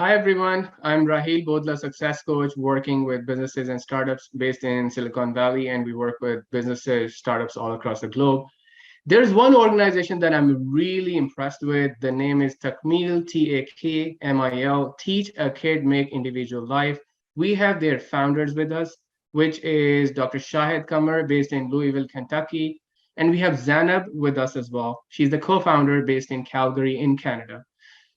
Hi everyone, I'm Raheel Bodla, success coach working with businesses and startups based in Silicon Valley, and we work with businesses, startups all across the globe. There's one organization that I'm really impressed with. The name is TAKMIL, TAKMIL, Teach a Kid, Make Individual Life. We have their founders with us, which is Dr. Shahid Qamar, based in Louisville, Kentucky. And we have Zainab with us as well. She's the co-founder based in Calgary in Canada.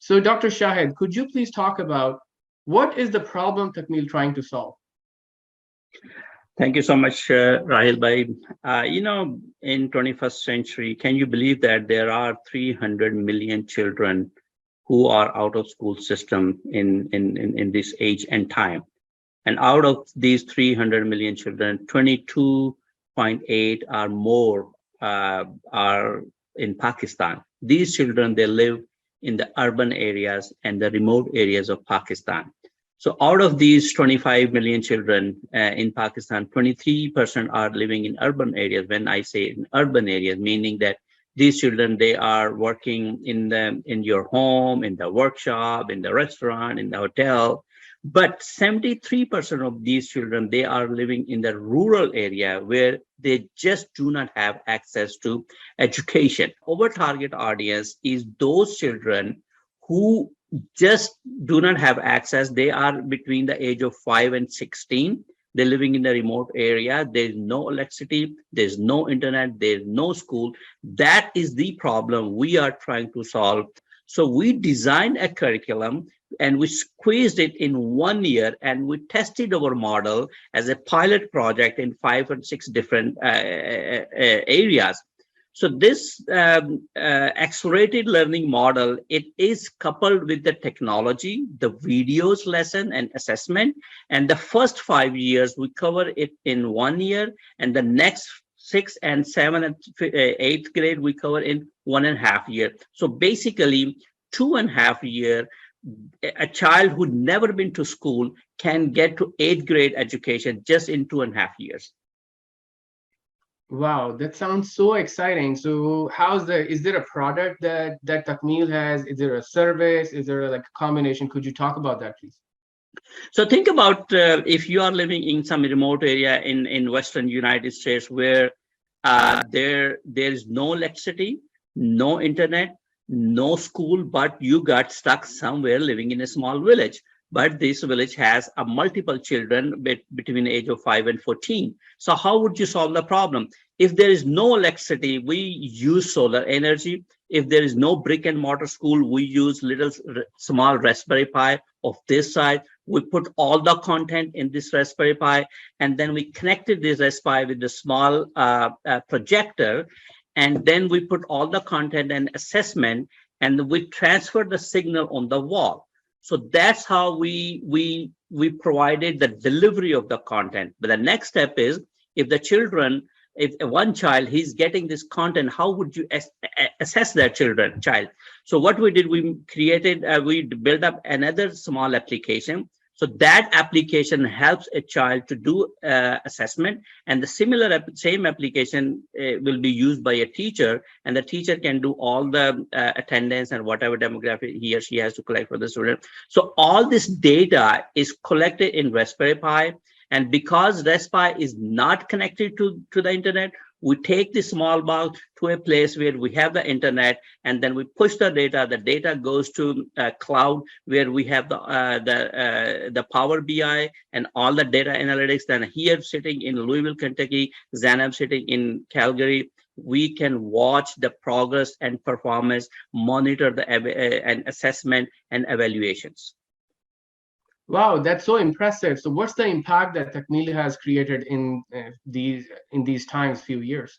So, Dr. Shahid, could you please talk about what is the problem TAKMIL trying to solve? Thank you so much, Rahil Bhai. In 21st century, can you believe that there are 300 million children who are out of school system in this age and time? And out of these 300 million children, 22.8 or more are in Pakistan. These children, they live in the urban areas and the remote areas of Pakistan. So out of these 25 million children in Pakistan, 23% are living in urban areas. When I say in urban areas, meaning that these children, they are working in your home, in the workshop, in the restaurant, in the hotel. But 73% of these children, they are living in the rural area where they just do not have access to education. Our target audience is those children who just do not have access. They are between the age of 5 and 16. They're living in a remote area. There's no electricity. There's no internet. There's no school. That is the problem we are trying to solve. So we designed a curriculum and we squeezed it in 1 year, and we tested our model as a pilot project in 5 or 6 different areas. So this accelerated learning model, it is coupled with the technology, the videos, lesson, and assessment. And the first 5 years, we cover it in 1 year, and the next 6 and 7 and 8th grade, we cover in 1.5 years. So basically, 2.5 years, a child who never been to school can get to 8th grade education just in 2.5 years. Wow, that sounds so exciting. So is there a product that TAKMIL has? Is there a service? Is there like a combination? Could you talk about that, please? So think about if you are living in some remote area in Western United States where there is no electricity, no internet, no school, but you got stuck somewhere living in a small village. But this village has a multiple children between the age of 5 and 14. So how would you solve the problem? If there is no electricity, we use solar energy. If there is no brick and mortar school, we use little small Raspberry Pi of this size. We put all the content in this Raspberry Pi, and then we connected this Raspberry Pi with the small projector, and then we put all the content and assessment, and we transfer the signal on the wall. So that's how we provided the delivery of the content. But the next step is if one child, he's getting this content, how would you assess that child? So what we did, we built up another small application. So that application helps a child to do assessment, and the same application will be used by a teacher, and the teacher can do all the attendance and whatever demographic he or she has to collect for the student. So all this data is collected in Raspberry Pi, and because Raspberry Pi is not connected to the internet, we take the small box to a place where we have the internet, and then we push the data. The data goes to cloud where we have the Power BI and all the data analytics. Then here sitting in Louisville, Kentucky, Zainab sitting in Calgary, we can watch the progress and performance, monitor the and assessment and evaluations. Wow, that's so impressive. So what's the impact that TAKMIL has created in these times, few years?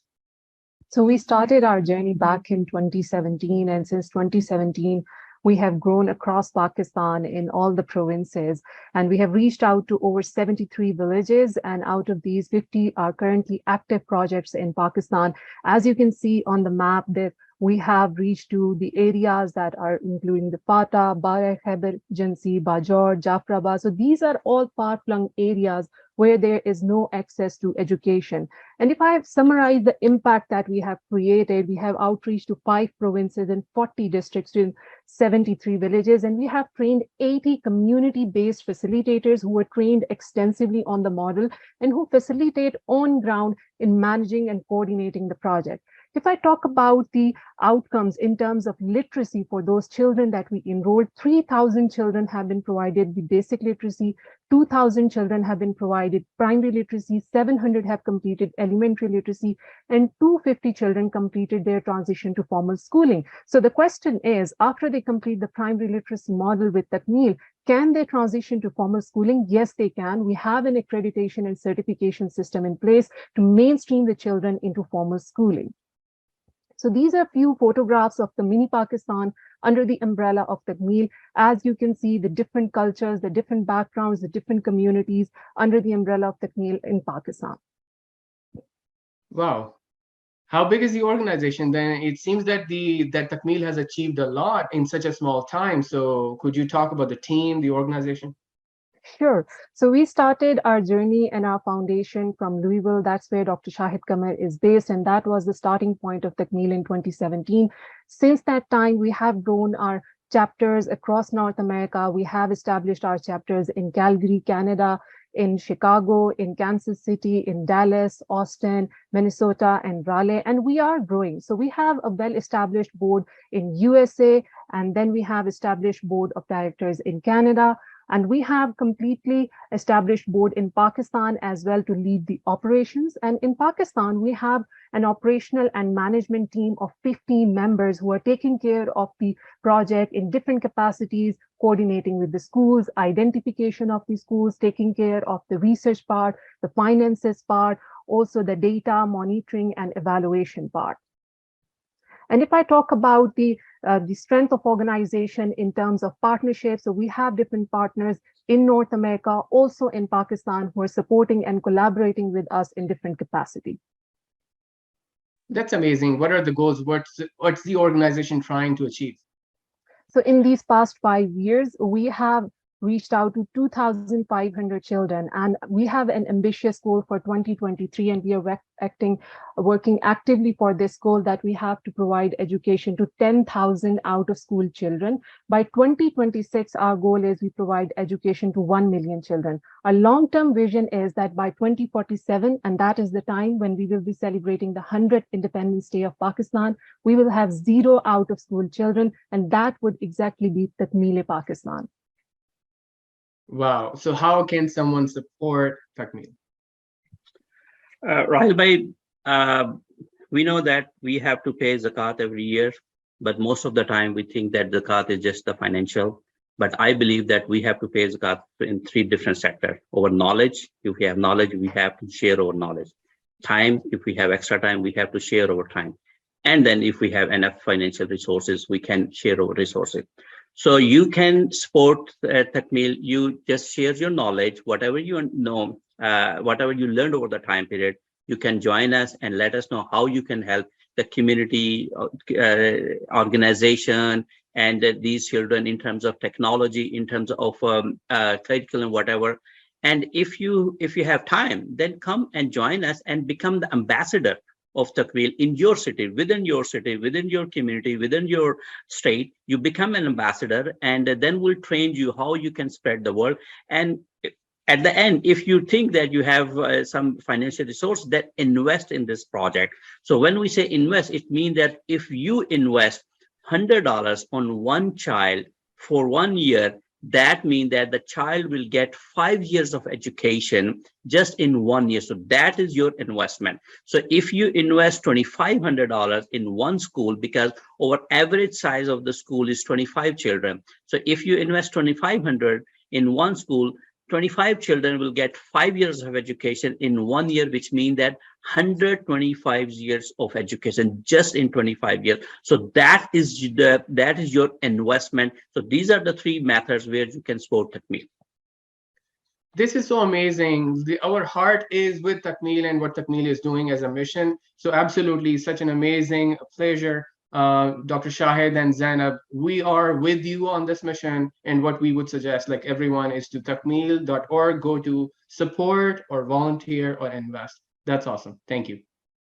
So we started our journey back in 2017, and since 2017, we have grown across Pakistan in all the provinces, and we have reached out to over 73 villages, and out of these, 50 are currently active projects in Pakistan. As you can see on the map, that We have reached to the areas that are including the Fata, Bara Khyber Jansi, Bajor, Jafrabad. So these are all far-flung areas where there is no access to education. And if I have summarized the impact that we have created, we have outreach to 5 provinces and 40 districts in 73 villages, and we have trained 80 community-based facilitators who were trained extensively on the model and who facilitate on ground in managing and coordinating the project. If I talk about the outcomes in terms of literacy for those children that we enrolled, 3,000 children have been provided with basic literacy, 2,000 children have been provided primary literacy, 700 have completed elementary literacy, and 250 children completed their transition to formal schooling. So the question is, after they complete the primary literacy model with TAKMIL, can they transition to formal schooling? Yes, they can. We have an accreditation and certification system in place to mainstream the children into formal schooling. So these are few photographs of the mini Pakistan under the umbrella of TAKMIL. As you can see, the different cultures, the different backgrounds, the different communities under the umbrella of TAKMIL in Pakistan. Wow. How big is the organization then? It seems that that TAKMIL has achieved a lot in such a small time. So could you talk about the team, the organization? Sure. So we started our journey and our foundation from Louisville. That's where Dr. Shahid Qamar is based, and that was the starting point of TAKMIL in 2017. Since that time, we have grown our chapters across North America. We have established our chapters in Calgary, Canada, in Chicago, in Kansas City, in Dallas, Austin, Minnesota, and Raleigh, and we are growing. So we have a well-established board in USA, and then we have established board of directors in Canada. And we have completely established board in Pakistan as well to lead the operations. And in Pakistan, we have an operational and management team of 15 members who are taking care of the project in different capacities, coordinating with the schools, identification of the schools, taking care of the research part, the finances part, also the data monitoring and evaluation part. And if I talk about the strength of organization in terms of partnerships, so we have different partners in North America, also in Pakistan, who are supporting and collaborating with us in different capacity. That's amazing. What are the goals? What's the organization trying to achieve? So in these past 5 years, we have reached out to 2,500 children, and we have an ambitious goal for 2023, and we are working actively for this goal that we have to provide education to 10,000 out-of-school children. By 2026, our goal is we provide education to 1 million children. Our long-term vision is that by 2047, and that is the time when we will be celebrating the 100th Independence Day of Pakistan, we will have 0 out-of-school children, and that would exactly be TAKMIL Pakistan. Wow. So how can someone support TAKMIL? Raheel bhai, we know that we have to pay zakat every year, but most of the time we think that zakat is just the financial. But I believe that we have to pay zakat in 3 different sectors. Our knowledge, if we have knowledge, we have to share our knowledge. Time, if we have extra time, we have to share our time. And then if we have enough financial resources, we can share our resources. So you can support TAKMIL. You just share your knowledge, whatever you know, whatever you learned over the time period. You can join us and let us know how you can help the community organization and these children in terms of technology, in terms of curriculum, whatever. And if you have time, then come and join us and become the ambassador of TAKMIL in your city, within your community, within your state. You become an ambassador, and then we'll train you how you can spread the word. And at the end, if you think that you have some financial resource, that invest in this project. So when we say invest, it means that if you invest $100 on one child for 1 year, that means that the child will get 5 years of education just in 1 year. So that is your investment. So if you invest $2,500 in one school, because our average size of the school is 25 children. So if you invest 2,500 in one school, 25 children will get 5 years of education in 1 year, which means that 125 years of education just in 25 years. So that is your investment. So these are the 3 methods where you can support TAKMIL. This is so amazing. Our heart is with TAKMIL and what TAKMIL is doing as a mission. So absolutely, such an amazing pleasure Dr. Shahid and Zainab, we are with you on this mission. And what we would suggest, like everyone, is to takmil.org, go to support or volunteer or invest. That's awesome. Thank you.